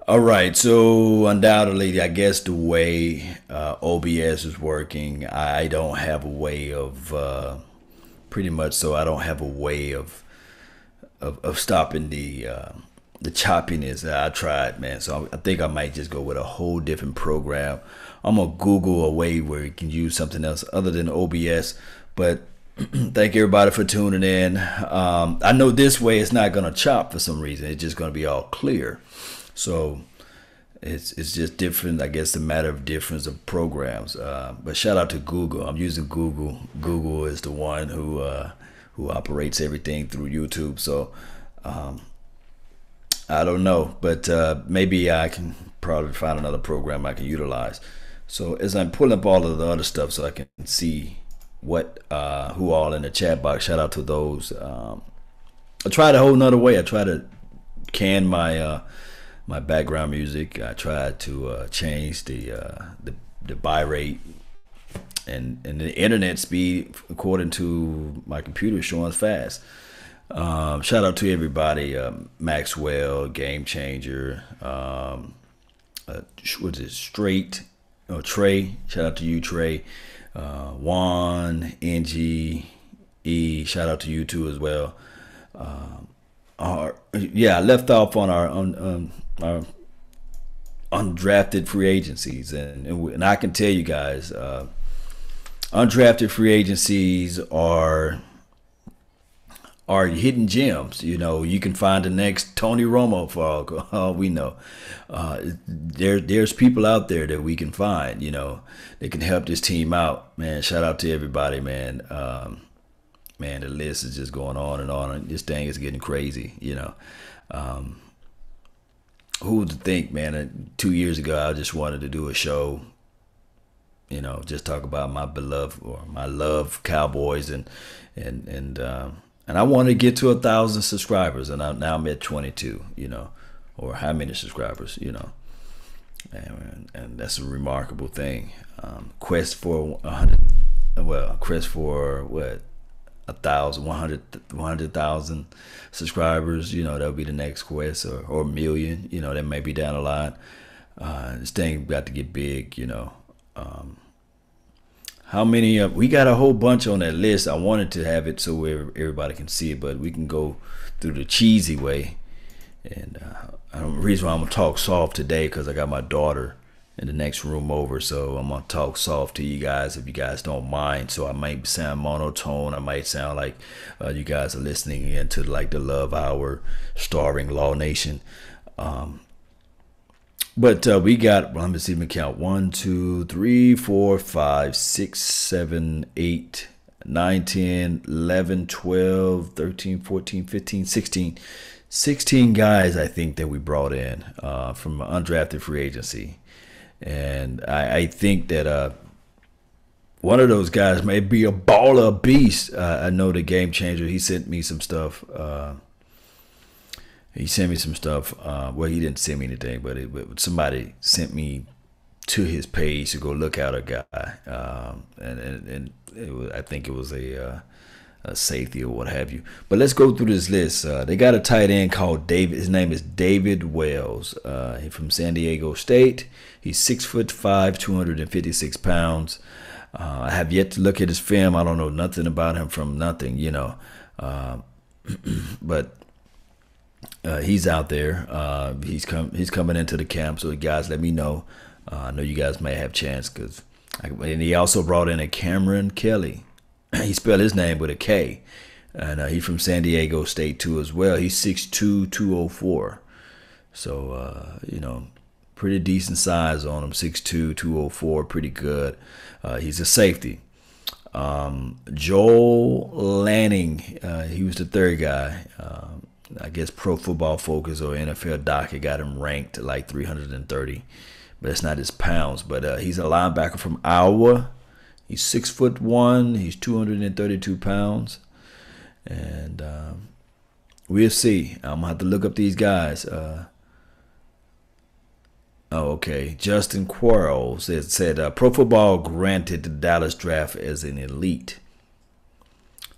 All right, so undoubtedly, I guess the way OBS is working, I don't have a way of pretty much. So I don't have a way of stopping the choppiness that I tried, man. So I think I might just go with a whole different program. I'm gonna Google a way where you can use something else other than OBS. But thank everybody for tuning in. I know this way it's not gonna chop for some reason. It's just gonna be all clear. So it's just different. I guess the matter of difference of programs. But shout out to Google. I'm using Google. Google is the one who operates everything through YouTube. So I don't know, but maybe I can probably find another program I can utilize. So as I'm pulling up all of the other stuff, so I can see what who all in the chat box. Shout out to those. I tried a whole nother way. I tried to can my background music. I tried to change the bitrate and the internet speed according to my computer showing fast. Shout out to everybody, Maxwell, Game Changer, what's it, Straight, Trey. Shout out to you, Trey. Juan, NG, E. Shout out to you too as well. Yeah, I left off on our undrafted free agencies, and I can tell you guys, undrafted free agencies are hidden gems. You know, you can find the next Tony Romo for all we know. There's people out there that we can find. You know, that can help this team out. Man, shout out to everybody, man. Man, the list is just going on and on. This thing is getting crazy. You know, who would think, man? 2 years ago, I just wanted to do a show. You know, just talk about my beloved or my love Cowboys and I want to get to 1,000 subscribers, and now I'm at 22. You know, or how many subscribers? You know, and that's a remarkable thing. Quest for 100. Well, quest for what? 100,000 subscribers. You know, that'll be the next quest, or a million. You know, that may be down the line. This thing got to get big. You know. How many? We got a whole bunch on that list. I wanted to have it so everybody can see it, but we can go through the cheesy way. And the reason why I'm gonna talk soft today, because I got my daughter in the next room over, so I'm gonna talk soft to you guys if you guys don't mind. So I might sound monotone. I might sound like you guys are listening into like the Love Hour starring Law Nation. But we got, well, let me see, let me count. 1, 2, 3, 4, 5, 6, 7, 8, 9, 10, 11, 12, 13, 14, 15, 16. 16 guys, I think, that we brought in from undrafted free agency. And I think that one of those guys may be a baller beast. I know the Game Changer, he sent me some stuff. He sent me some stuff. Well, he didn't send me anything, but somebody sent me to his page to go look at a guy, and I think it was a safety or what have you. But let's go through this list. They got a tight end called David. His name is David Wells. He's from San Diego State. He's 6'5", 256 pounds. I have yet to look at his film. I don't know nothing about him from nothing, you know. But he's out there. He's coming into the camp. So guys, let me know. I know you guys may have chance and he also brought in a Cameron Kelly. He spelled his name with a K, and he's from San Diego State too as well. He's 6'2", 204. So you know, pretty decent size on him. 6'2", 204, pretty good. He's a safety. Joel Lanning, he was the third guy. I guess Pro Football Focus or NFL Doc got him ranked at like 330, but it's not his pounds. But he's a linebacker from Iowa. He's 6'1". He's 232 pounds, and we'll see. I'm gonna have to look up these guys. Okay, Justin Quarles said Pro Football granted the Dallas draft as an elite.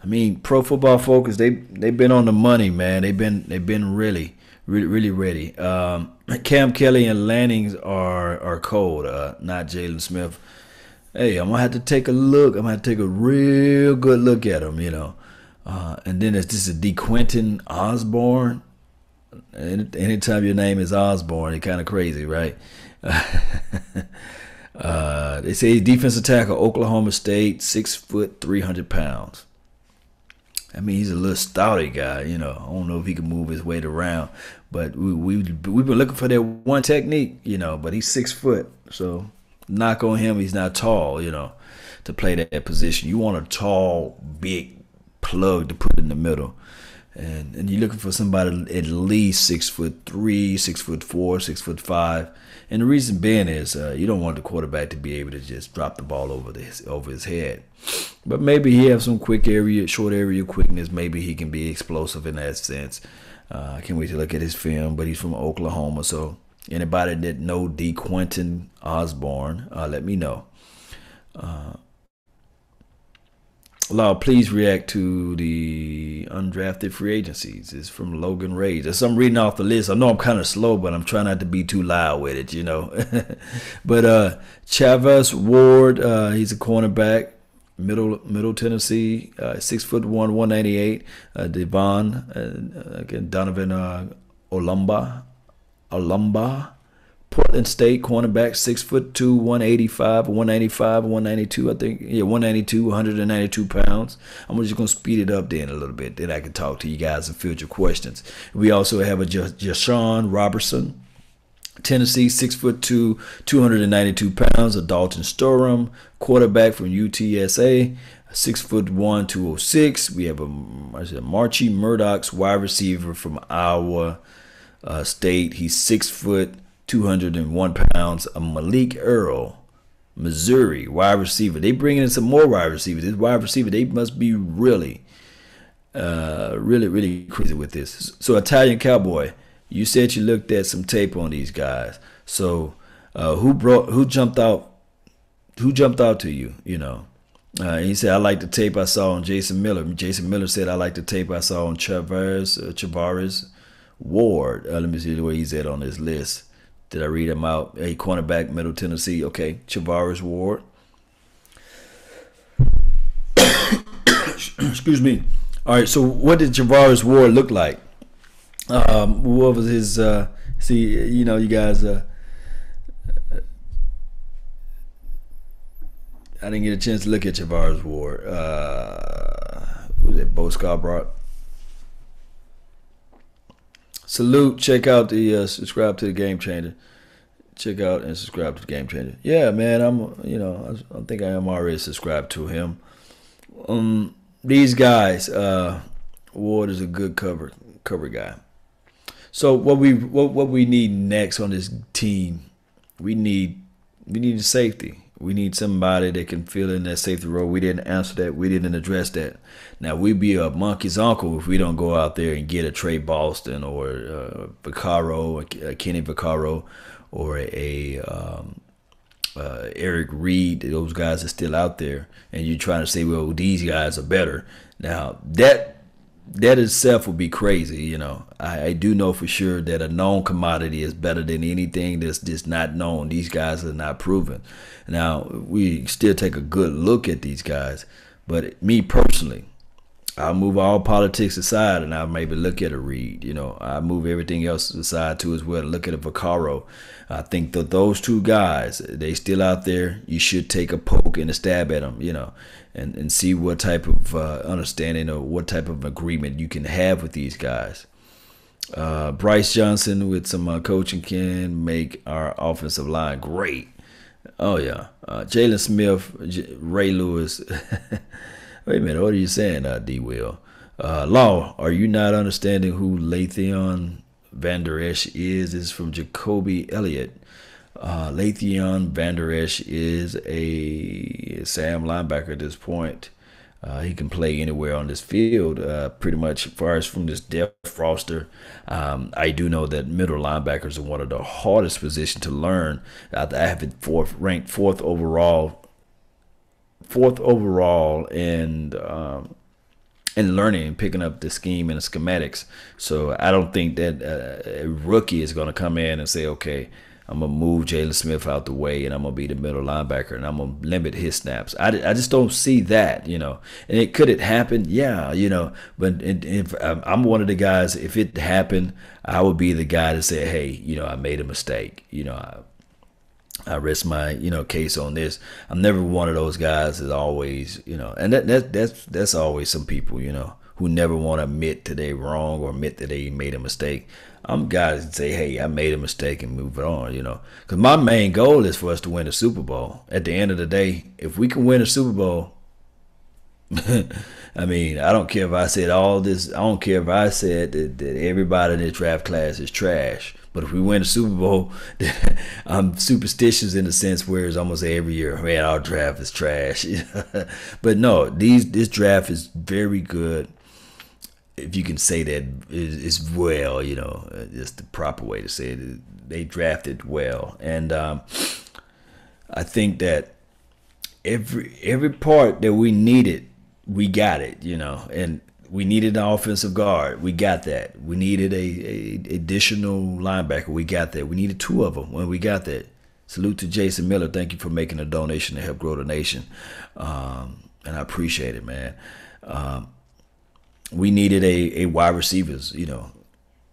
I mean, Pro Football Focus, they've been on the money, man. They've been really ready. Cam Kelly and Lannings are cold. Not Jalen Smith. Hey, I'm gonna have to take a look. I'm gonna have to take a real good look at him, And then there's this DeQuinton Osborne. Anytime your name is Osborne, it's kind of crazy, right? They say he's defensive tackle, Oklahoma State, 6 foot, 300 pounds. I mean, he's a little stouty guy, I don't know if he can move his weight around, but we've been looking for that one technique, But he's 6 foot, so knock on him. He's not tall, to play that position. You want a tall, big plug to put in the middle, and you're looking for somebody at least 6'3", 6'4", 6'5". And the reason being is you don't want the quarterback to be able to just drop the ball over his head. But maybe he has some short area quickness. Maybe he can be explosive in that sense. I can't wait to look at his film. But he's from Oklahoma, so anybody that know DeQuinton Osborne, let me know. Law, please react to the undrafted free agencies. It's from Logan Rage. As I'm reading off the list, I know I'm kind of slow, but I'm trying not to be too loud with it, But Chavez Ward, he's a cornerback, Middle Tennessee, 6'1", 198. Donovan Olumba. Portland State cornerback, 6'2", 185, 192, I think. Yeah, 192, 192 pounds. I'm just going to speed it up then a little bit. Then I can talk to you guys and field your questions. We also have a Jashawn Robertson, Tennessee, 6'2", 292 pounds. A Dalton Storham, quarterback from UTSA, 6'1", 206. We have a Marchie Murdoch's wide receiver from Iowa State. He's 6 foot, 201 pounds. A Malik Earl, Missouri, wide receiver. They bring in some more wide receivers. This wide receiver, they must be really crazy with this. So Italian Cowboy, you said you looked at some tape on these guys. So who jumped out to you? He said, I like the tape I saw on Jason Miller. Jason Miller said, I like the tape I saw on Chavez Ward. Let me see the way he's at on this list. Did I read him out? Hey, cornerback, Middle Tennessee. Okay, Chavez Ward. Excuse me. All right, so what did Chavez Ward look like? What was his? You guys. I didn't get a chance to look at Chavez Ward. Who was that? Bo Scarborough. Salute. Check out the subscribe to the Game Changer. Check out and subscribe to the Game Changer. Yeah, man. I think I am already subscribed to him. These guys. Ward is a good cover guy. So what we need next on this team, we need a safety. We need somebody that can fill in that safety role. We didn't answer that. We didn't address that. Now, we'd be a monkey's uncle if we don't go out there and get a Trey Boston or Vaccaro, a Kenny Vaccaro, or a Eric Reed. Those guys are still out there. And you're trying to say, well, these guys are better. Now, that itself would be crazy, I do know for sure that a known commodity is better than anything that's just not known. These guys are not proven. Now, we still take a good look at these guys. But me personally, I'll move all politics aside and I'll maybe look at a Reed. I move everything else aside too as well. Look at a Vaccaro. I think that those two guys, they still out there. You should take a poke and a stab at them, and see what type of understanding or what type of agreement you can have with these guys. Bryce Johnson with some coaching can make our offensive line great. Oh, yeah. Jalen Smith, Ray Lewis. Wait a minute. What are you saying, D. Will? Law, are you not understanding who Le'Veon Vander Esch is? This is from Jacoby Elliott. Le'Veon Vander Esch is a Sam linebacker at this point. He can play anywhere on this field, pretty much as far as from this depth roster. I do know that middle linebackers are one of the hardest positions to learn. I have it ranked fourth overall, and and learning and picking up the scheme and the schematics. So I don't think that a rookie is going to come in and say, okay, I'm going to move Jalen Smith out the way and I'm going to be the middle linebacker and I'm going to limit his snaps. I just don't see that, you know. And could it happen? Yeah, you know. But if I'm one of the guys, if it happened, I would be the guy to say, hey, you know, I made a mistake. You know, I rest my, you know, case on this. I'm never one of those guys that always, you know, and that's always some people, you know, who never want to admit that they're wrong or admit that they made a mistake. I'm guys that say, hey, I made a mistake and move it on, you know, because my main goal is for us to win the Super Bowl. At the end of the day, if we can win a Super Bowl, I mean, I don't care if I said all this. I don't care if I said that everybody in this draft class is trash. But if we win the Super Bowl, I'm superstitious in the sense where it's almost every year, man, our draft is trash. But no, this draft is very good. If you can say that it's well, you know, it's the proper way to say it. They drafted well, and I think that every part that we needed, we got it, you know, and we needed an offensive guard. We got that. We needed a additional linebacker. We got that. We needed two of them when we got that. Salute to Jason Miller. Thank you for making a donation to help grow the nation. And I appreciate it, man. We needed a wide receivers, you know.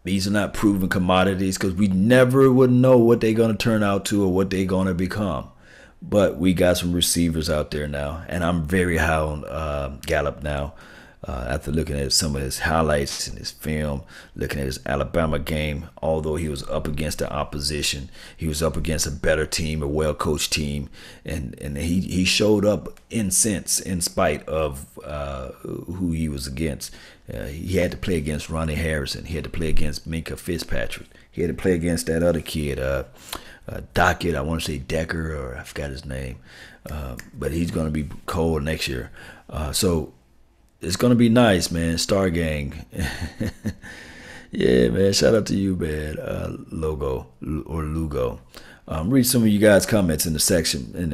These are not proven commodities because we never would know what they're going to turn out to or what they're going to become. But we got some receivers out there now, and I'm very high on Gallup now. After looking at some of his highlights in his film, looking at his Alabama game, although he was up against the opposition, he was up against a better team, a well-coached team, and he showed up in spite of who he was against. He had to play against Ronnie Harrison. He had to play against Minka Fitzpatrick. He had to play against that other kid, Dockett, I want to say Decker, or I forgot his name. But he's going to be cold next year. So it's going to be nice, man. Star Gang. Yeah, man. Shout out to you, man. Logo or Lugo. Read some of you guys' comments in the section in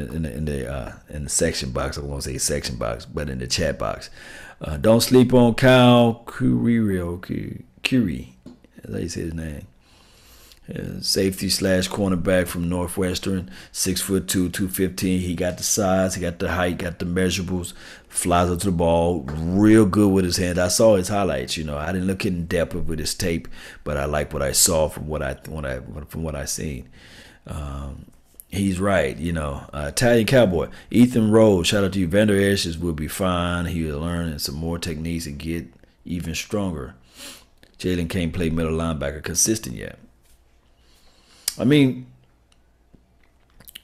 the section box. I won't say section box, but in the chat box. Don't sleep on Kyle Curie. That's how you say his name. Safety / cornerback from Northwestern, 6'2", 215. He got the size, he got the height, got the measurables. Flies up to the ball, real good with his hand. I saw his highlights. You know, I didn't look in depth with his tape, but I like what I saw from what I seen. He's right. You know, Italian Cowboy, Ethan Rose. Shout out to you. Vander Esch will be fine. He will learn some more techniques and get even stronger. Jalen can't play middle linebacker consistent yet. I mean,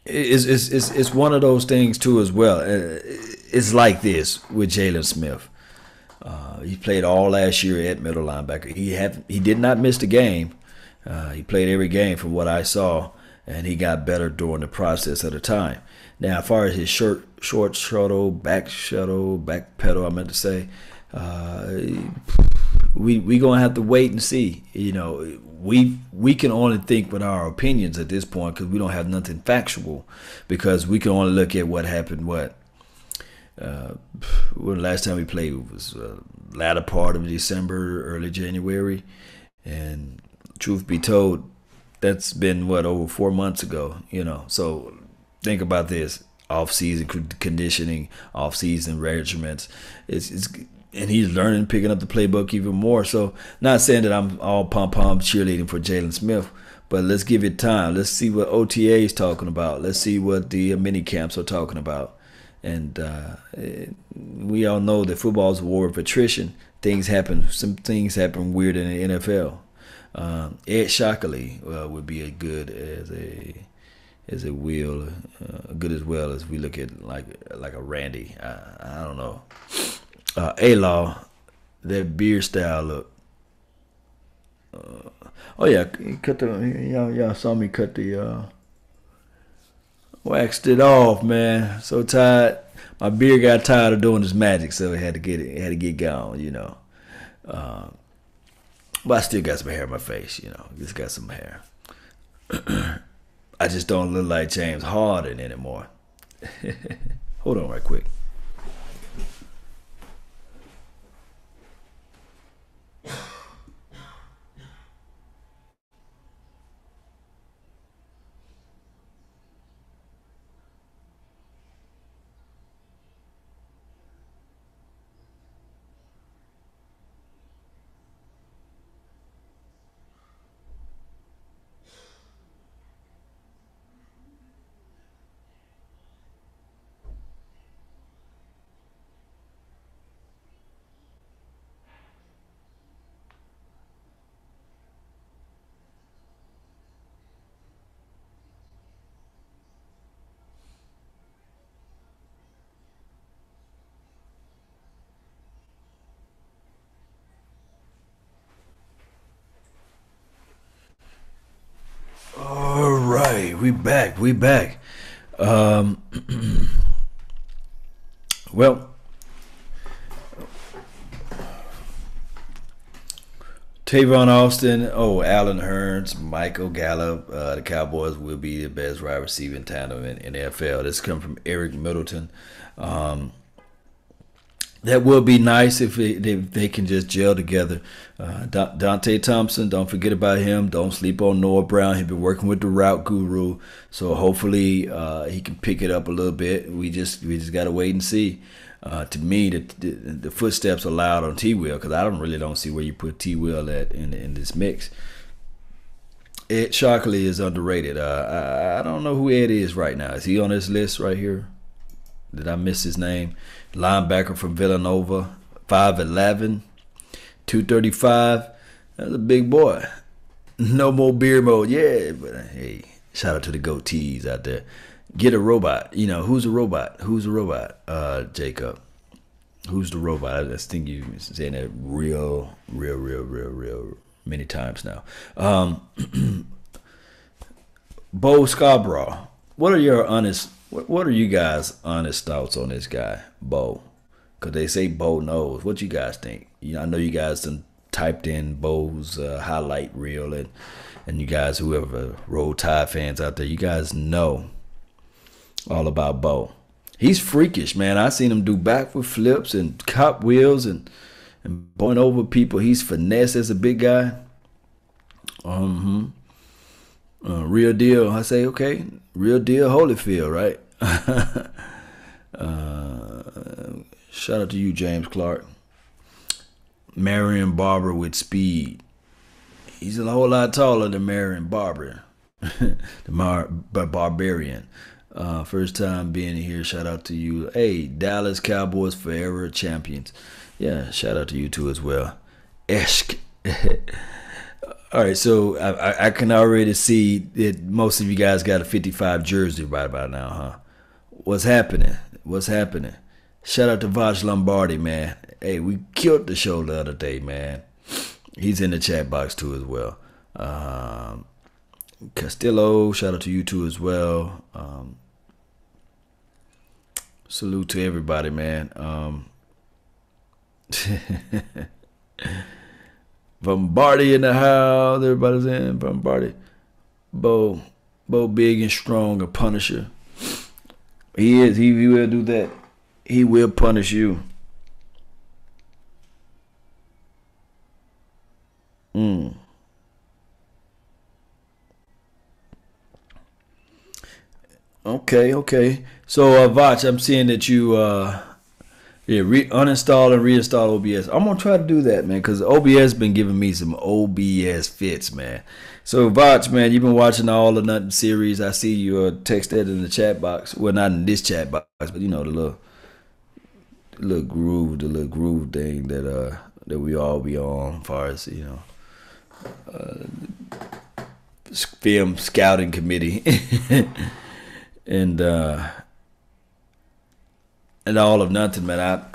it's one of those things too as well. It's like this with Jalen Smith. He played all last year at middle linebacker. He did not miss the game. He played every game from what I saw, and he got better during the process of the time. Now, as far as his short shuttle, back pedal, I meant to say, we gonna have to wait and see. You know, we can only think with our opinions at this point because we don't have nothing factual. Because we can only look at what happened. When the last time we played was latter part of December, early January, and truth be told, that's been over 4 months ago. You know, so think about this: off-season conditioning, off-season regiments. And he's learning, picking up the playbook even more. So, not saying that I'm all pom-pom cheerleading for Jalen Smith, but let's give it time. Let's see what OTA is talking about. Let's see what the mini camps are talking about. And we all know that football is a war of attrition. Things happen. Some things happen weird in the NFL. Ed Shockley would be a good as a wheel, good as well as we look at like a Randy. I don't know. A-Law, that beard style look. Oh yeah, cut y'all saw me cut the waxed it off, man. So tired. My beard got tired of doing this magic, so it had to get gone, you know. But I still got some hair on my face, you know. Just got some hair. I just don't look like James Harden anymore. Hold on right quick. We back. We back. Um, well, Tavon Austin, Allen Hurns, Michael Gallup. The Cowboys will be the best wide receiving tandem in the NFL. This comes from Eric Middleton. Um, that would be nice if they can just gel together. Dante Thompson, don't forget about him. Don't sleep on Noah Brown. He's been working with the route guru, so hopefully he can pick it up a little bit. We just got to wait and see. To me, the footsteps are loud on T. Will because I don't see where you put T. Will at in this mix. Ed Shockley is underrated. I don't know who Ed is right now. Is he on this list right here? Did I miss his name? Linebacker from Villanova, 5'11", 235. That's a big boy. No more beer mode. Yeah, but hey, shout out to the goatees out there. Get a robot. You know, who's a robot? Who's a robot? Jacob. Who's the robot? I just think you've been saying that real many times now. Bo Scarborough. What are you guys' honest thoughts on this guy, Bo? Because they say Bo knows. What you guys think? I know you guys done typed in Bo's highlight reel, and you guys, whoever Roll Tide fans out there, you guys know all about Bo. He's freakish, man. I seen him do backward flips and cop wheels and going over people. He's finesse as a big guy. Real deal. I say, okay, real deal Holyfield, right? Shout out to you, James Clark. Marion Barber with speed. He's a whole lot taller than Marion Barber. The Barbarian. First time being here. Shout out to you. Hey, Dallas Cowboys forever champions. Yeah, shout out to you too as well. Esk. All right, so I can already see that most of you guys got a 55 jersey right about now, huh? What's happening? Shout out to Vaj Lombardi, man. Hey, we killed the show the other day, man. He's in the chat box too as well. Castillo, shout out to you too as well. Salute to everybody, man. Bombardi in the house. Everybody's in. Bombardi. Bo big and strong, a punisher. He is. He will do that. He will punish you. Okay. So, Vach, I'm seeing that you uninstall and reinstall OBS. I'm gonna try to do that, man, because OBS been giving me some OBS fits, man. So, Vach, man, you've been watching all the Nothing series. I see you text that in the chat box. Well, not in this chat box, but you know the little groove thing that we all be on, as far as film scouting committee. And all of Nothing, man.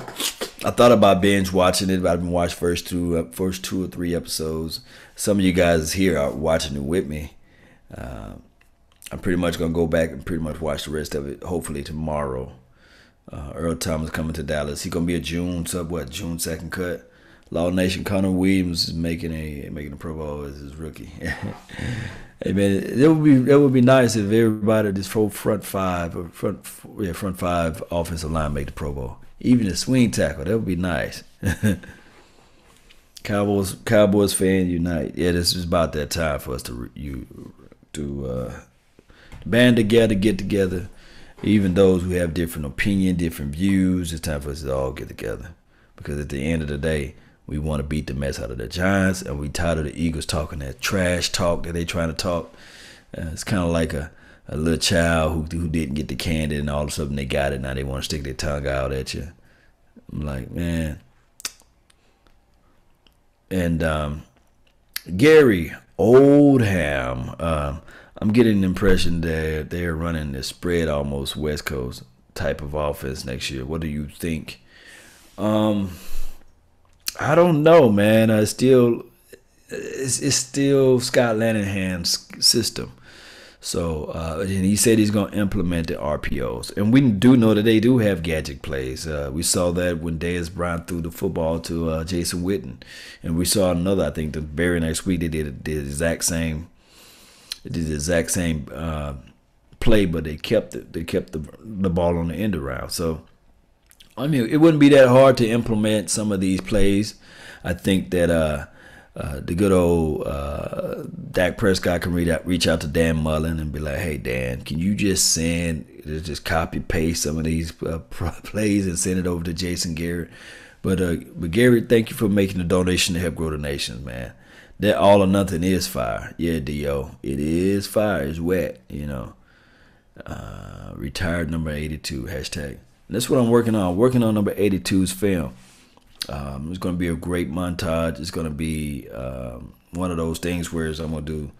I thought about binge watching it, but I've been watching first two or three episodes. Some of you guys here are watching it with me. I'm pretty much gonna go back and pretty much watch the rest of it. Hopefully tomorrow. Earl Thomas coming to Dallas. He's gonna be a June 2nd cut. Law Nation Connor Williams is making a Pro Bowl as his rookie. Hey man, that would be nice if everybody this front five offensive line make the Pro Bowl. Even a swing tackle, that would be nice. Cowboys fan unite. Yeah, this is about that time for us to band together, get together. Even those who have different opinion, different views, it's time for us to all get together. Because at the end of the day, we want to beat the mess out of the Giants, and we tired of the Eagles talking that trash talk that they trying to talk. It's kind of like a little child who didn't get the candy, and all of a sudden they got it. Now they want to stick their tongue out at you. I'm like, man. And Gary Oldham, I'm getting the impression that they're running this spread almost West Coast type of offense next year. What do you think? I don't know, man. It's still Scott Lanahan's system. So and he said he's going to implement the RPOs, and we do know that they do have gadget plays. We saw that when Dez Bryant threw the football to Jason Witten, and we saw another. I think the very next week they did the exact same. They did the exact same play, but they kept the ball on the end around. So I mean, it wouldn't be that hard to implement some of these plays. I think that the good old Dak Prescott can reach out to Dan Mullen and be like, "Hey Dan, can you just copy paste some of these plays and send it over to Jason Garrett?" But Gary, thank you for making the donation to help grow the nations, man. That all or nothing is fire. Yeah, Do, it is fire. It's wet, you know. Retired number 82 hashtag. And that's what I'm working on. I'm working on number 82's film. It's going to be a great montage. It's going to be one of those things where I'm going to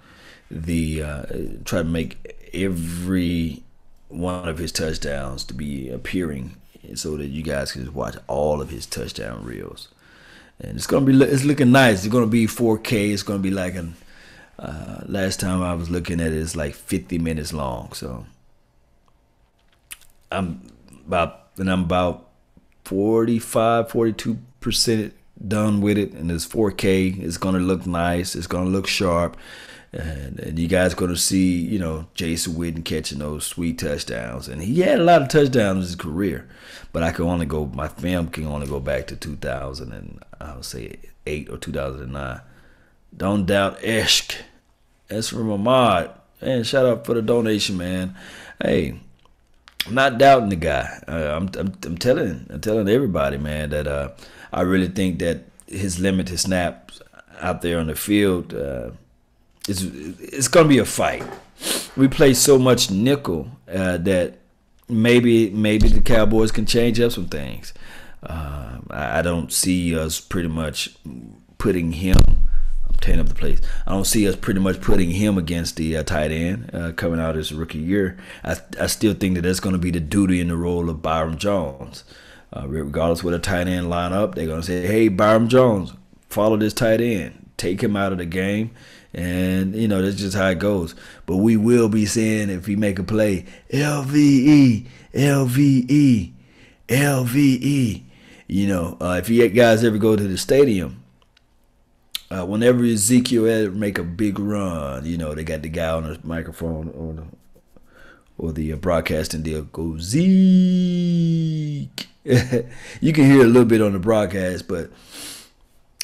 do try to make every one of his touchdowns to be appearing so that you guys can just watch all of his touchdown reels. And it's looking nice. It's going to be 4K. It's going to be like last time I was looking at it, it's like 50 minutes long. So I'm about 45, 42% done with it, and it's 4K. It's gonna look nice. It's gonna look sharp, and you guys gonna see, you know, Jason Witten catching those sweet touchdowns. And he had a lot of touchdowns in his career, but my film can only go back to 2000 and I would say 8 or 2009. Don't doubt Eshk. That's from Ahmad. Man, shout out for the donation, man. Hey, I'm not doubting the guy. I'm telling everybody, man, that I really think that his limited snaps out there on the field, it's gonna be a fight. We play so much nickel that maybe the Cowboys can change up some things. I don't see us pretty much putting him. Tearing up the place. I don't see us pretty much putting him against the tight end coming out his rookie year. I still think that that's going to be the duty and the role of Byron Jones. Regardless where the tight end line up, they're going to say, "Hey, Byron Jones, follow this tight end. Take him out of the game." And, you know, that's just how it goes. But we will be saying, if he make a play, LVE, LVE, LVE. You know, if you guys ever go to the stadium, whenever Ezekiel make a big run, you know, they got the guy on the microphone or the broadcasting deal go Zeke. You can hear a little bit on the broadcast, but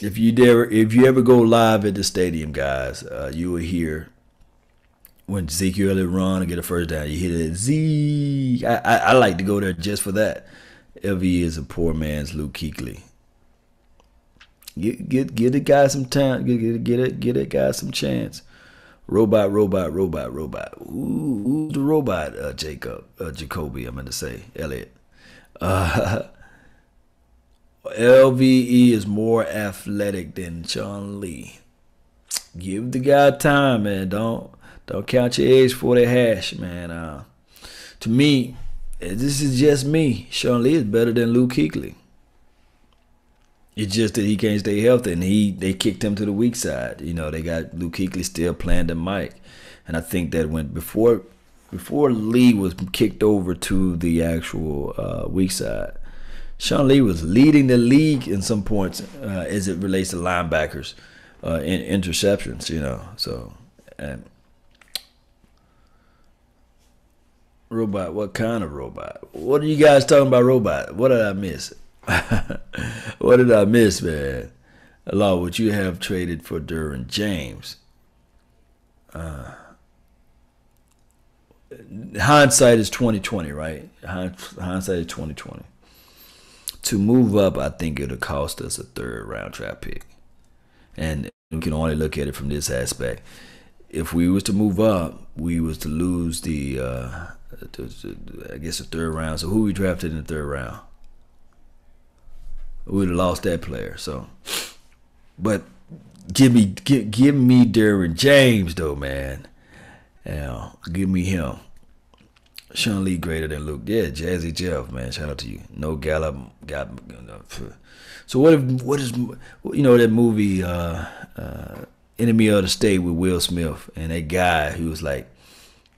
if you ever go live at the stadium, guys, you will hear when Ezekiel run and get a first down. You hear that Zeke. I like to go there just for that. LV is a poor man's Luke Kuechly. Get the guy some time. Get that guy some chance. Robot. Who's the robot? Jacoby. I'm going to say Elliot. LVE is more athletic than Sean Lee. Give the guy time, man. Don't count your eggs for the hash, man. To me, this is just me. Sean Lee is better than Luke Kuechly. It's just that he can't stay healthy, and they kicked him to the weak side. You know, they got Luke Kuechly still playing the mic, and I think that before Lee was kicked over to the actual weak side, Sean Lee was leading the league in some points as it relates to linebackers in interceptions. You know, so robot. What kind of robot? What are you guys talking about, robot? What did I miss? What did I miss, man? Allah, would you have traded for Derwin James? Hindsight is 2020, right? Hindsight is 2020. To move up, I think it'll cost us a 3rd round draft pick, and we can only look at it from this aspect. If we was to move up, we was to lose the I guess the 3rd round. So who we drafted in the 3rd round? We would have lost that player. So, but give me Derwin James though, man. Yeah, give me him. Sean Lee greater than Luke. Yeah, Jazzy Jeff, man. Shout out to you. No Gallup. So what is you know that movie Enemy of the State with Will Smith and that guy who was like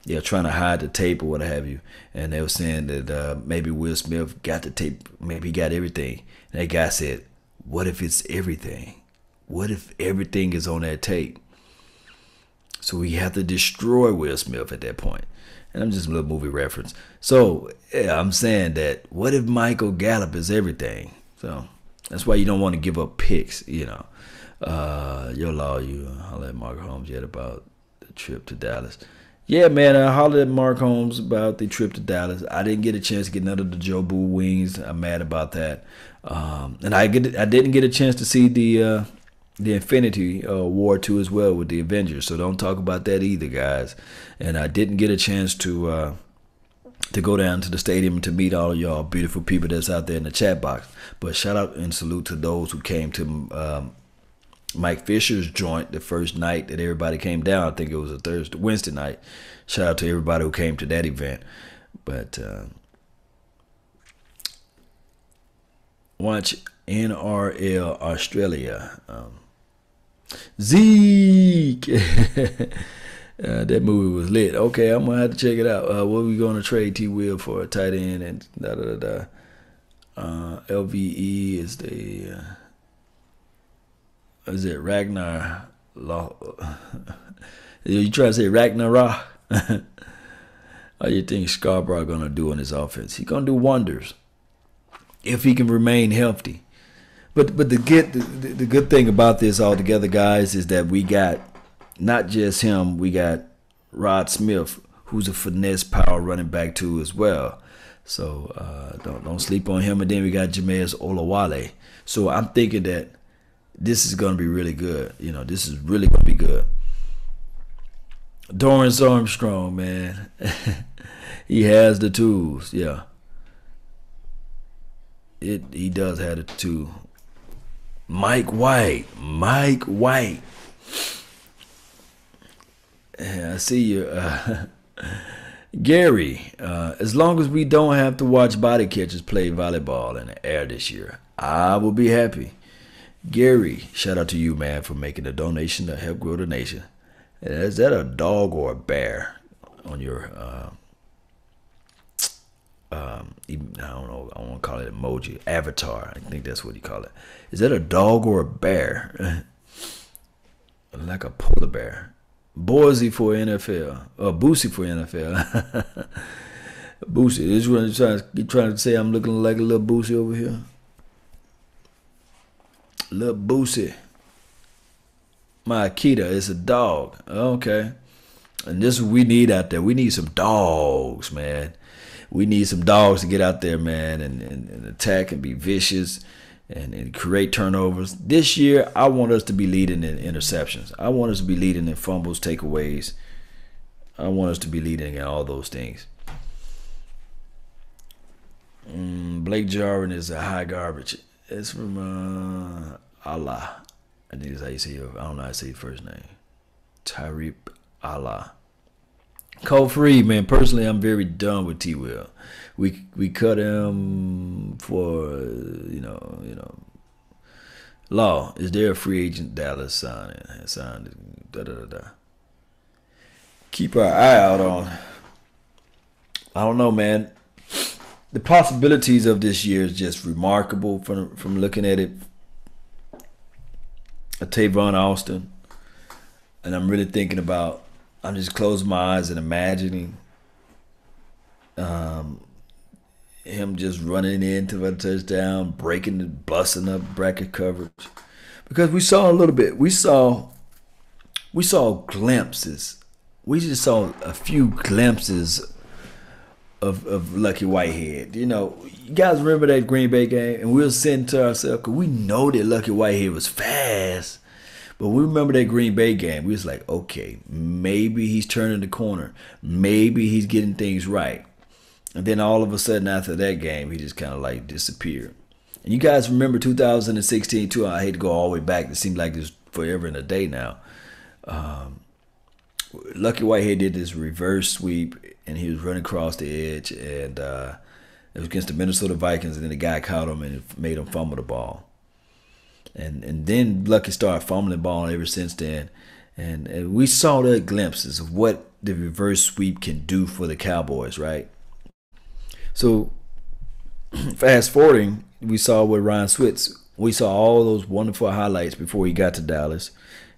Yeah, trying to hide the tape or what have you. And they were saying that maybe Will Smith got the tape, maybe he got everything. And that guy said, what if it's everything? What if everything is on that tape? So we have to destroy Will Smith at that point. And I'm just a little movie reference. So yeah, I'm saying that what if Michael Gallup is everything? So that's why you don't want to give up picks, you know. Your law, you holler at Mark Holmes yet about the trip to Dallas. Yeah, man, I hollered at Mark Holmes about the trip to Dallas. I didn't get a chance to get none of the Joe Boo wings. I'm mad about that. And I didn't get a chance to see the Infinity War 2 as well with the Avengers. So don't talk about that either, guys. And I didn't get a chance to go down to the stadium to meet all of y'all beautiful people that's out there in the chat box. But shout out and salute to those who came to Mike Fisher's joint the first night that everybody came down. I think it was a Wednesday night. Shout out to everybody who came to that event. But watch NRL Australia. Zeke. That movie was lit. Okay, I'm gonna have to check it out. What are we gonna trade T Will for a tight end and da da da da. LVE is the is it Ragnar Law? You try to say Ragnarok? How you think Scarborough gonna do on his offense? He gonna do wonders if he can remain healthy. But the good thing about this altogether, guys, is that we got not just him. We got Rod Smith, who's a finesse power running back too as well. So don't sleep on him. And then we got Jameis Olawale. So I'm thinking that this is going to be really good. You know, this is really going to be good. Dorrance Armstrong, man. He has the tools. Yeah. He does have the tools. Mike White. Yeah, I see you. Gary, as long as we don't have to watch body catchers play volleyball in the air this year, I will be happy. Gary, shout out to you, man, for making a donation to help grow the nation. Is that a dog or a bear on your, I don't know, I want to call it emoji, avatar. I think that's what you call it. Is that a dog or a bear? Like a polar bear. Boise for NFL. Boosie for NFL. Boosie. This is what you're trying to say. I'm looking like a little Boosie over here. Little Boosie. My Akita is a dog. Okay. And this is what we need out there. We need some dogs, man. We need some dogs to get out there, man, and attack and be vicious and create turnovers. This year, I want us to be leading in interceptions. I want us to be leading in fumbles, takeaways. I want us to be leading in all those things. Blake Jarwin is a high garbage. It's from Allah. I think that's how you say it. I don't know how to say your first name. Tyreek Allah. Cole Free, man. Personally, I'm very done with T. Will. We cut him for you know. Law, is there a free agent Dallas signed? Da da da da. Keep our eye out on. I don't know, man. The possibilities of this year is just remarkable from looking at it. Tavon Austin, and I'm really thinking about. I'm just closing my eyes and imagining him just running into a touchdown, busting up bracket coverage. Because we saw a little bit. We saw glimpses. We just saw a few glimpses of Lucky Whitehead. You know, you guys remember that Green Bay game? And we were saying to ourselves, because we know that Lucky Whitehead was fast. But we remember that Green Bay game. We was like, okay, maybe he's turning the corner. Maybe he's getting things right. And then all of a sudden after that game, he just kind of like disappeared. And you guys remember 2016 too. I hate to go all the way back. It seems like it's forever and a day now. Lucky Whitehead did this reverse sweep, and he was running across the edge. And it was against the Minnesota Vikings, and then the guy caught him and made him fumble the ball. And then Lucky started fumbling the ball ever since then. And we saw the glimpses of what the reverse sweep can do for the Cowboys, right? So fast forwarding, we saw with Ryan Switz, we saw all those wonderful highlights before he got to Dallas,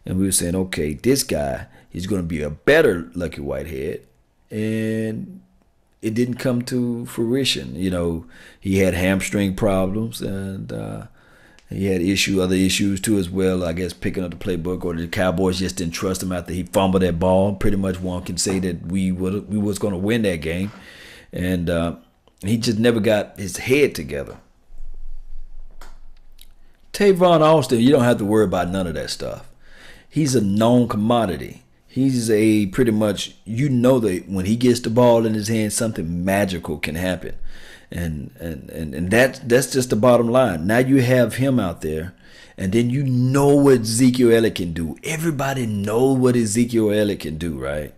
and we were saying, okay, this guy, he's going to be a better Lucky Whitehead, and it didn't come to fruition. He had hamstring problems, and he had other issues too as well. I guess picking up the playbook, or the Cowboys just didn't trust him after he fumbled that ball. Pretty much, one can say that we was going to win that game, and he just never got his head together. Tavon Austin, you don't have to worry about none of that stuff. He's a known commodity. He's a pretty much, that when he gets the ball in his hand, something magical can happen. And that's just the bottom line. Now you have him out there, and then you know what Ezekiel Elliott can do. Everybody knows what Ezekiel Elliott can do, right?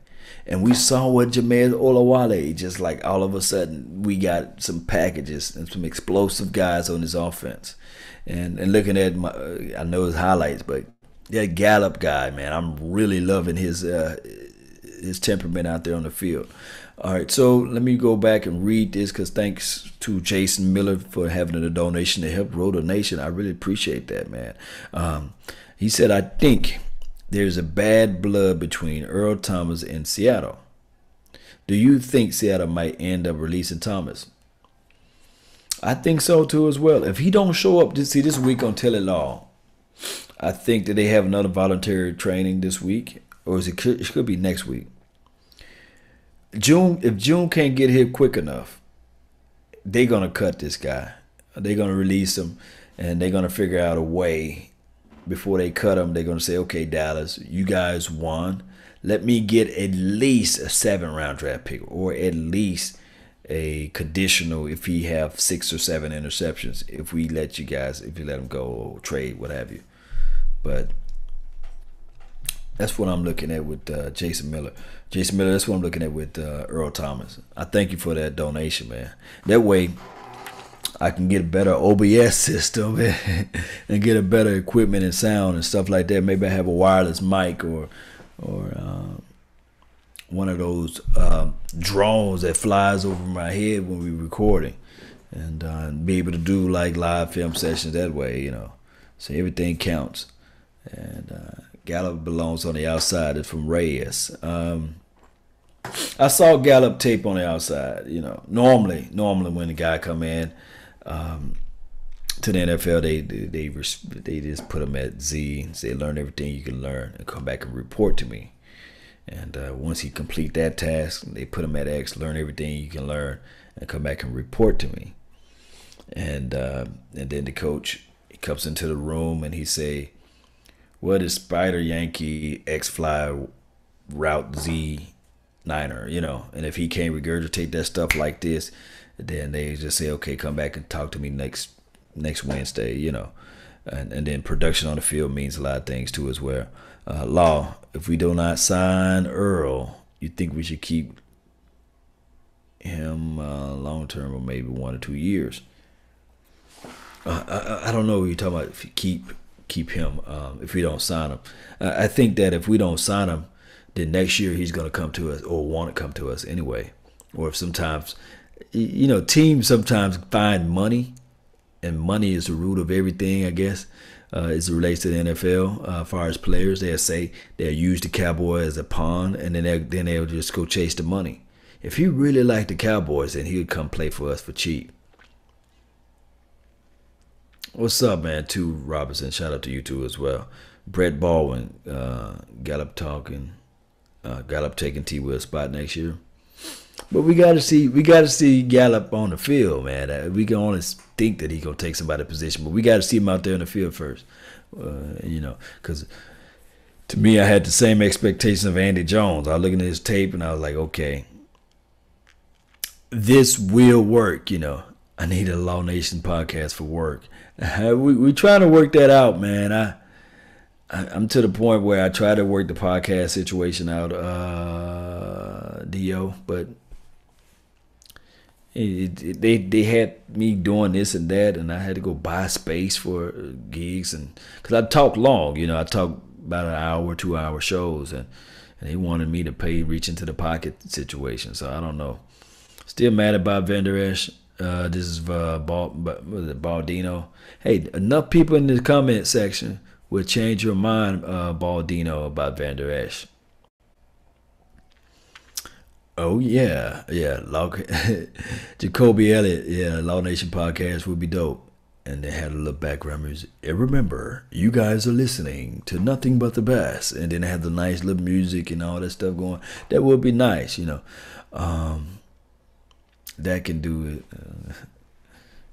And we saw what Jameer Olawale, just like all of a sudden we got some packages and some explosive guys on his offense. And looking at I know his highlights, but that Gallup guy, man, I'm really loving his temperament out there on the field. All right, so let me go back and read this, because thanks to Jason Miller for having a donation to help Roto Nation. I really appreciate that, man. He said, I think there's a bad blood between Earl Thomas and Seattle. Do you think Seattle might end up releasing Thomas? I think so too as well. If he don't show up this week on Tell It All, I think that they have another voluntary training this week, or it could be next week. If June can't get here quick enough, they're gonna cut this guy. They're gonna release him, and they're gonna figure out a way. Before they cut him, they're gonna say, "Okay, Dallas, you guys won. Let me get at least a 7th-round draft pick, or at least a conditional if he have 6 or 7 interceptions. If you let him go, or trade, what have you." But that's what I'm looking at with Jason Miller. Jason Miller, that's what I'm looking at with Earl Thomas. I thank you for that donation, man. That way, I can get a better OBS system and get a better equipment and sound and stuff like that. Maybe I have a wireless mic or one of those drones that flies over my head when we're recording, and be able to do like live film sessions that way, So everything counts. And Gallup belongs on the outside. It's from Reyes. I saw Gallup tape on the outside. Normally when the guy come in to the NFL, they just put him at Z and say, learn everything you can learn and come back and report to me. And once he complete that task, they put him at X, learn everything you can learn and come back and report to me. And then the coach, he comes into the room and he say, what is Spider Yankee X Fly Route Z Niner, and if he can't regurgitate that stuff like this, then they just say, okay, come back and talk to me next Wednesday, and then production on the field means a lot of things too as well. Law, if we do not sign Earl, you think we should keep him long term, or maybe 1 or 2 years? I don't know what you're talking about. If you keep him, if we don't sign him, I think that if we don't sign him, then next year he's going to come to us, or want to come to us anyway. Or if sometimes, teams sometimes find money, and money is the root of everything, I guess, as it relates to the NFL. As far as players, they'll say they'll use the Cowboys as a pawn, and then they'll just go chase the money. If he really liked the Cowboys, then he would come play for us for cheap. What's up, man? T. Robinson, shout out to you too as well. Brett Baldwin, Gallup taking T. Will's spot next year. But we gotta see Gallup on the field, man. We can only think that he gonna take somebody's position, but we gotta see him out there in the field first. Because to me, I had the same expectations of Andy Jones. I was looking at his tape and I was like, okay, this will work. I need a Law Nation podcast for work. We trying to work that out, man. I'm to the point where I try to work the podcast situation out, Dio, but they had me doing this and that, and I had to go buy space for gigs, and because I talk long, I talk about an hour, 2 hour shows, and and he wanted me to pay reach into the pocket situation. So I don't know. Still mad about Van Der Esch. This is Baldino. Hey, enough people in the comment section will change your mind, Baldino, about Van Der Esch. Oh yeah, yeah. Jacoby Elliott, yeah. Law Nation podcast would be dope. And they had a little background music. And remember, you guys are listening to nothing but the best. And then they had the nice little music and all that stuff going. That would be nice, you know. That can do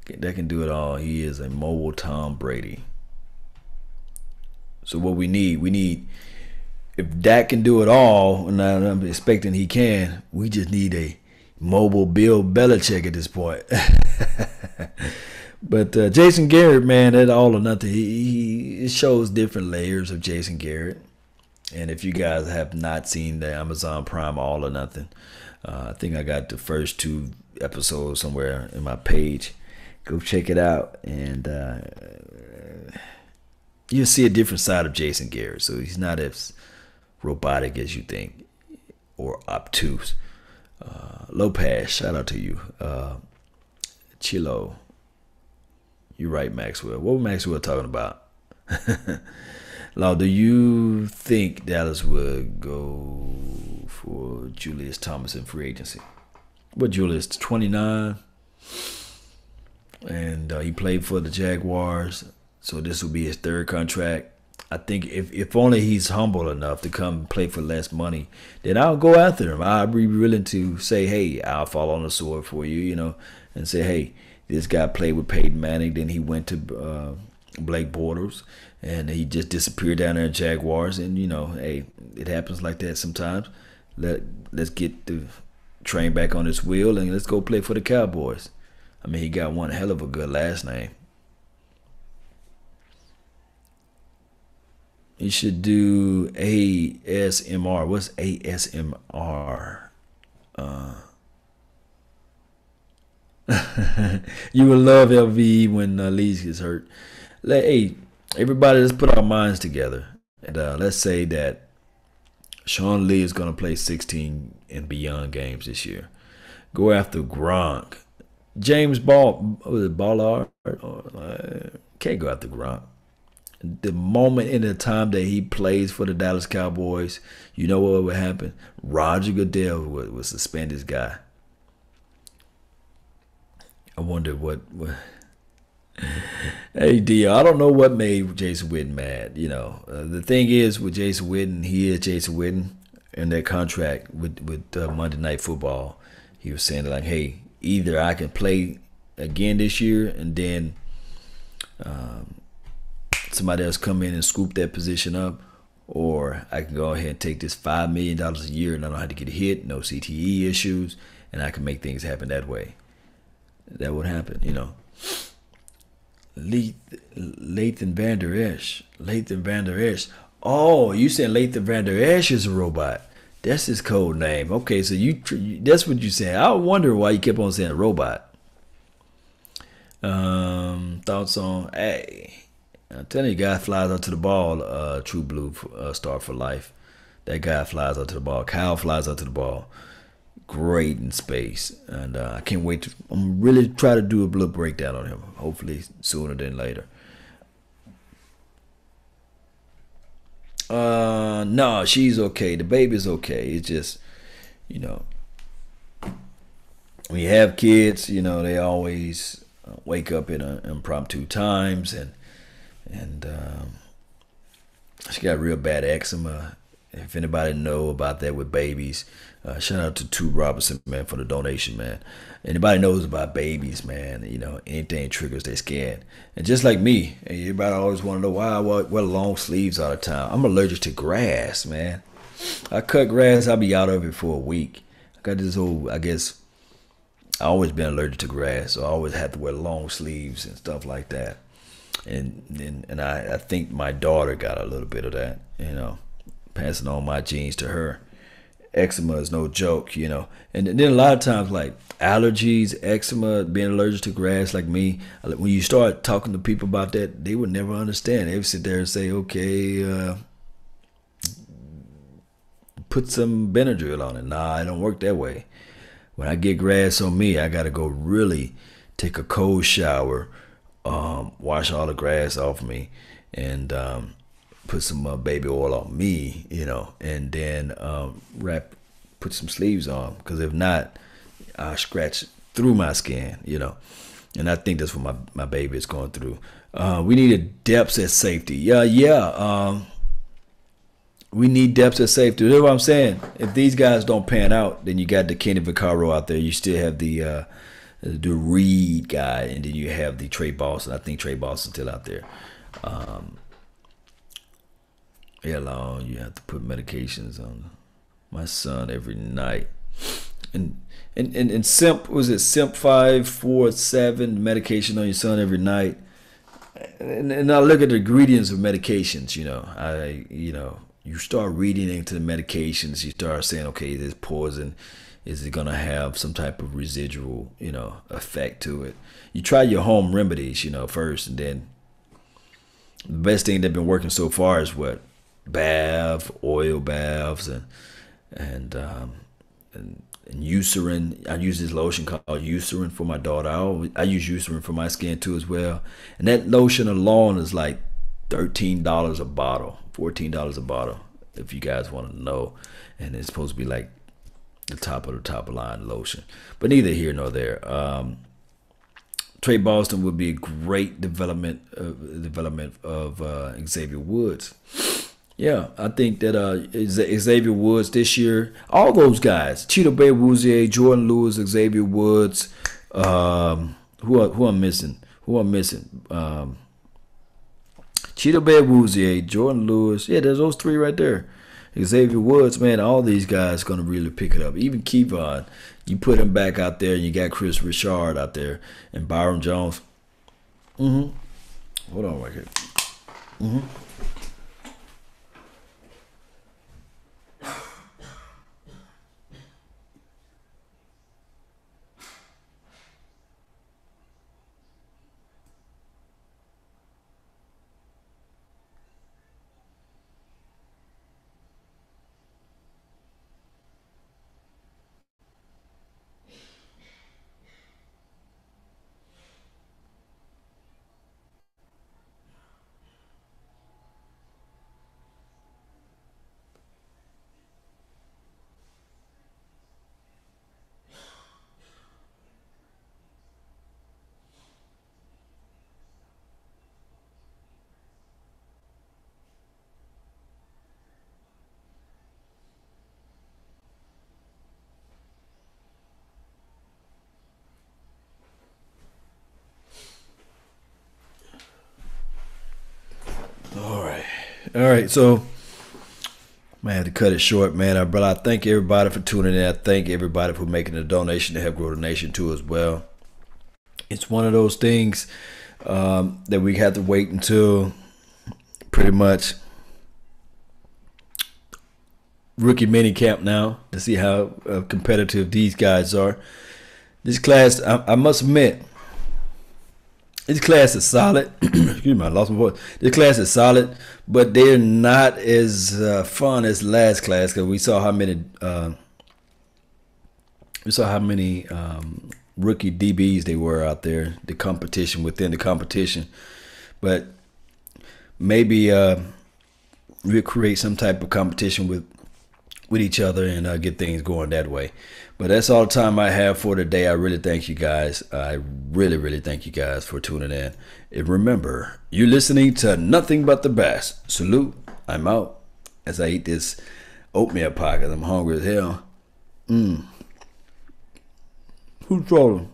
it. That can do it all. He is a mobile Tom Brady. So what we need, if Dak can do it all, and I'm expecting he can, we just need a mobile Bill Belichick at this point. But Jason Garrett, man, that all or nothing. He shows different layers of Jason Garrett. And if you guys have not seen the Amazon Prime All or Nothing, I think I got the first 2 episodes somewhere in my page. Go check it out, and you'll see a different side of Jason Garrett. So he's not as robotic as you think, or obtuse. Lopez, shout out to you. Chilo. You're right, Maxwell. What was Maxwell talking about? Law, do you think Dallas would go for Julius Thomas in free agency? What, Julius, 29? And he played for the Jaguars, so this will be his 3rd contract. I think if only he's humble enough to come play for less money, then I'll go after him. I'll be willing to say, hey, I'll fall on the sword for you, you know, and say, hey, this guy played with Peyton Manning. Then he went to Blake Bortles, and he just disappeared down there in Jaguars. And, you know, hey, it happens like that sometimes. Let's get the train back on its wheel, and let's go play for the Cowboys. I mean, he got one hell of a good last name. You should do ASMR. What's ASMR? You will love LV when Lee gets hurt. Hey, everybody, let's put our minds together. And let's say that Sean Lee is going to play 16 and beyond games this year. Go after Gronk. James Ballard? Can't go after Gronk. The moment in the time that he plays for the Dallas Cowboys, you know what would happen? Roger Goodell would suspend this guy. I wonder what Hey, D, I don't know what made Jason Witten mad. You know, the thing is with Jason Witten, he is Jason Witten, and that contract with Monday Night Football, he was saying like, hey, either I can play again this year, and then somebody else come in and scoop that position up, or I can go ahead and take this $5 million a year, and I don't have to get hit, no CTE issues, and I can make things happen that way. That would happen, you know. Lathan Van Der Esch. Lathan Van Der Esch. Oh, you said Lathan Van Der Esch is a robot. That's his code name. Okay, so that's what you said. I wonder why you kept on saying robot. Thoughts on, hey, I'm telling you, guy flies out to the ball, True Blue Star for Life. That guy flies out to the ball. Kyle flies out to the ball. Great in space, and I can't wait to. I'm really try to do a little breakdown on him. Hopefully sooner than later. No, she's okay. The baby's okay. It's just, you know, when you have kids, you know, they always wake up in impromptu times, and she got real bad eczema. If anybody know about that with babies, shout out to Two Robinson, man, for the donation, man. Anybody knows about babies, man, you know, anything triggers their skin. And just like me, everybody always want to know why I wear long sleeves all the time. I'm allergic to grass, man. I cut grass, I'll be out of it for a week. I got this whole, I guess, I always been allergic to grass, so I always had to wear long sleeves and stuff like that. And I think my daughter got a little bit of that, you know, passing on my genes to her. Eczema is no joke, you know. And then a lot of times, like allergies, eczema, being allergic to grass, like me, when you start talking to people about that, they would never understand. They would sit there and say, okay, put some Benadryl on it. Nah, it don't work that way. When I get grass on me, I gotta go really take a cold shower, wash all the grass off me, and put some baby oil on me, and then put some sleeves on. Because if not, I scratch through my skin, And I think that's what my baby is going through. We needed depths at safety. Yeah. We need depths at safety. That's what I'm saying. If these guys don't pan out, then you got the Kenny Vaccaro out there. You still have the Reed guy, and then you have the Trey Boston. I think Trey Boston's still out there. Long, you have to put medications on my son every night. And Simp, was it Simp 547 medication on your son every night? And I look at the ingredients of medications. You start reading into the medications. You start saying, okay, this poison, is it gonna have some type of residual, effect to it? You try your home remedies, first, and then the best thing that's been working so far is what? Oil baths, and Eucerin. I use this lotion called Eucerin for my daughter. I use Eucerin for my skin too as well. And that lotion alone is like $13 a bottle, $14 a bottle, if you guys want to know. And it's supposed to be like the top of line lotion. But neither here nor there. Trey Boston would be a great development of Xavier Woods. Yeah, I think that Xavier Woods this year, all those guys, Cheeto Bay Wouzier, Jordan Lewis, Xavier Woods, who I'm missing? Cheeto Bay Wouzier, Jordan Lewis, yeah, there's those three right there. Xavier Woods, man, all these guys gonna really pick it up. Even Kevon, you put him back out there, and you got Chris Richard out there, and Byron Jones. Hold on right here. All right, so I had to cut it short, man. But I thank everybody for tuning in. I thank everybody for making a donation to help grow the nation too as well. It's one of those things that we have to wait until pretty much rookie mini camp now to see how competitive these guys are. This class, I must admit, this class is solid. Excuse me, I lost my voice. This class is solid, but they're not as fun as last class because we saw how many rookie DBs they were out there. The competition within the competition, but maybe we'll create some type of competition with each other and get things going that way. But that's all the time I have for today. I really thank you guys. I really thank you guys for tuning in. And remember, you're listening to nothing but the best. Salute. I'm out as I eat this oatmeal pie because I'm hungry as hell. Who's trolling?